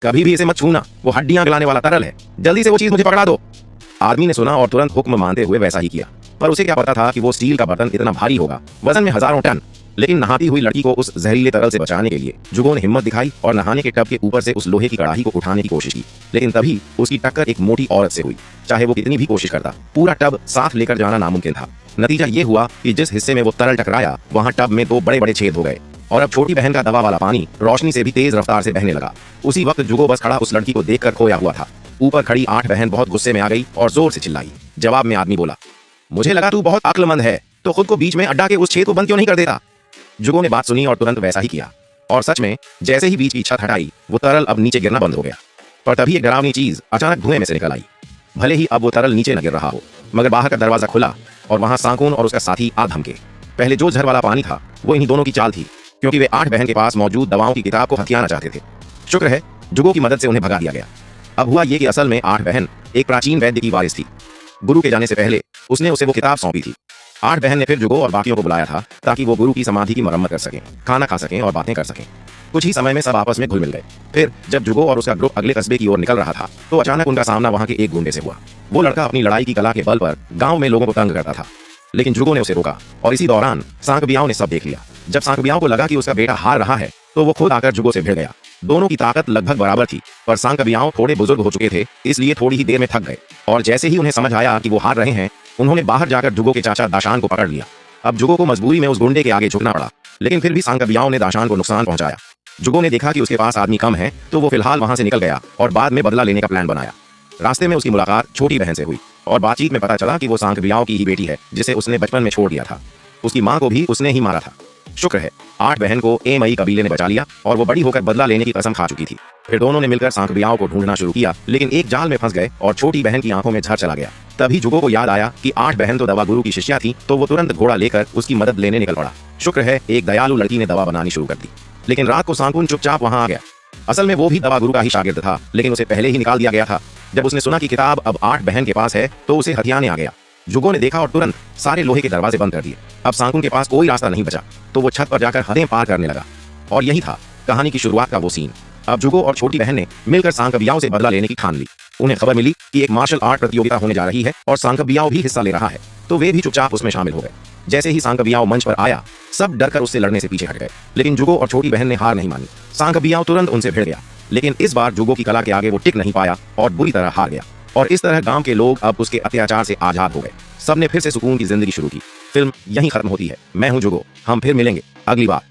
कभी भी इसे मत छूना, वो हड्डियां गलाने वाला तरल है, जल्दी से वो चीज मुझे पकड़ा दो। आदमी ने सुना और तुरंत हुक्म मानते हुए वैसा ही किया, पर उसे क्या पता था कि वो स्टील का बर्तन इतना भारी होगा, वजन में हजारों टन। लेकिन नहाती हुई लड़की को उस जहरीले तरल से बचाने के लिए जुगो ने हिम्मत दिखाई और नहाने के टब के ऊपर से उस लोहे की कड़ाही को उठाने की कोशिश की। लेकिन तभी उसकी टक्कर एक मोटी औरत से हुई। चाहे वो कितनी भी कोशिश करता, पूरा टब साथ लेकर जाना नामुमकिन था। नतीजा ये हुआ कि जिस हिस्से में वो तरल टकराया, वहां टब में 2 बड़े बड़े छेद हो गए और अब छोटी बहन का दवा वाला पानी रोशनी से भी तेज रफ्तार से बहने लगा। उसी वक्त जुगो बस खड़ा उस लड़की को देखकर खोया हुआ था। ऊपर खड़ी 8 बहन बहुत गुस्से में आ गई और जोर से चिल्लाई। जवाब में आदमी बोला, मुझे लगा तू बहुत अक्लमंद है, तो खुद को बीच में अड्डा के उस छेद को बंद क्यों नहीं कर देता। जुगो ने बात सुनी और तुरंत वैसा ही किया, और सच में जैसे ही बीच की छत हटाई, वो तरल अब नीचे गिरना बंद हो गया। पर तभी एक डरावनी चीज अचानक धुएं में से निकल आई। भले ही अब वो तरल नीचे न गिर रहा हो, मगर बाहर का दरवाजा खुला और वहां सांकुन और उसका साथी आ धमके। पहले जो झर वाला पानी था, वो इन्हीं दोनों की चाल थी, क्योंकि वे 8 बहन के पास मौजूद दवाओं की किताब को हथियाना चाहते थे। शुक्र है जुगो की मदद से उन्हें भगा दिया गया। अब हुआ ये कि असल में 8 बहन एक प्राचीन वैद्य की वारिस थी। गुरु के जाने से पहले उसने उसे वो किताब सौंपी थी। 8 बहन ने फिर जुगो और बाकियों को बुलाया था ताकि वो गुरु की समाधि की मरम्मत कर सकें, खाना खा सकें और बातें कर सकें। कुछ ही समय में सब आपस में घुल मिल गए। फिर जब जुगो और उसका ग्रुप अगले कस्बे की ओर निकल रहा था, तो अचानक उनका सामना वहां के एक गुंडे से हुआ। वो लड़का अपनी लड़ाई की कला के बल पर गांव में लोगों को तंग करता था, लेकिन जुगो ने उसे रोका और इसी दौरान सांकबियाओं ने सब देख लिया। जब सांकबियाओं को लगा कि उसका बेटा हार रहा है, तो वो खुद आकर जुगो से भिड़ गया। दोनों की ताकत लगभग बराबर थी, पर सांकबियाओं थोड़े बुजुर्ग हो चुके थे, इसलिए थोड़ी ही देर में थक गए। और जैसे ही उन्हें समझ आया कि वो हार रहे हैं, उन्होंने बाहर जाकर जुगो के चाचा दाशान को पकड़ लिया। अब जुगो को मजबूरी में उस गुंडे के आगे झुकना पड़ा, लेकिन फिर भी सांकबियाओं ने दाशान को नुकसान पहुंचाया। जुगो ने देखा कि उसके पास आदमी कम है, तो वो फिलहाल वहां से निकल गया और बाद में बदला लेने का प्लान बनाया। रास्ते में उसकी मुलाकात छोटी बहन से हुई और बातचीत में पता चला कि वो सांकबियाओं की ही बेटी है, जिसे उसने बचपन में छोड़ दिया था। उसकी माँ को भी उसने ही मारा था। शुक्र है 8 बहन को एमई कबीले ने बचा लिया और वो बड़ी होकर बदला लेने की कसम खा चुकी थी। फिर दोनों ने मिलकर सांकबियाओं को ढूंढना शुरू किया, लेकिन एक जाल में फंस गए और छोटी बहन की आंखों में झर चला गया। तभी जुगो को याद आया कि 8 बहन तो दवा गुरु की शिष्या थी, तो वो तुरंत घोड़ा लेकर उसकी मदद लेने निकल पड़ा। शुक्र है एक दयालु लड़की ने दवा बनानी शुरू कर दी, लेकिन रात को सांकुन चुपचाप वहां आ गया। असल में वो भी दवा गुरु का ही शागिर्द था, लेकिन उसे पहले ही निकाल दिया गया था। जब उसने सुना कि किताब अब 8 बहन के पास है, तो उसे हथियाने आ गया। जुगो ने देखा और तुरंत सारे लोहे के दरवाजे बंद कर दिए। अब सांकुन के पास कोई रास्ता नहीं बचा, तो वो छत पर जाकर हदें पार करने लगा। और यही था कहानी की शुरुआत का वो सीन। अब जुगो और छोटी बहन ने मिलकर सांकबियाओं से बदला लेने की ठान ली। उन्हें खबर मिली कि एक मार्शल आर्ट प्रतियोगिता होने जा रही है और सांकबियाओं भी हिस्सा ले रहा है, तो वे भी चुपचाप उसमें शामिल हो गए। जैसे ही सांकबियाओं मंच पर आया, सब डरकर उससे लड़ने से पीछे हट गए, लेकिन जुगो और छोटी बहन ने हार नहीं मानी। सांकबियाओं तुरंत उनसे भिड़ गया, लेकिन इस बार जुगो की कला के आगे वो टिक नहीं पाया और बुरी तरह हार गया। और इस तरह गांव के लोग अब उसके अत्याचार से आजाद हो गए। सबने फिर से सुकून की जिंदगी शुरू की। फिल्म यहीं खत्म होती है। मैं हूं जुगो, हम फिर मिलेंगे अगली बार।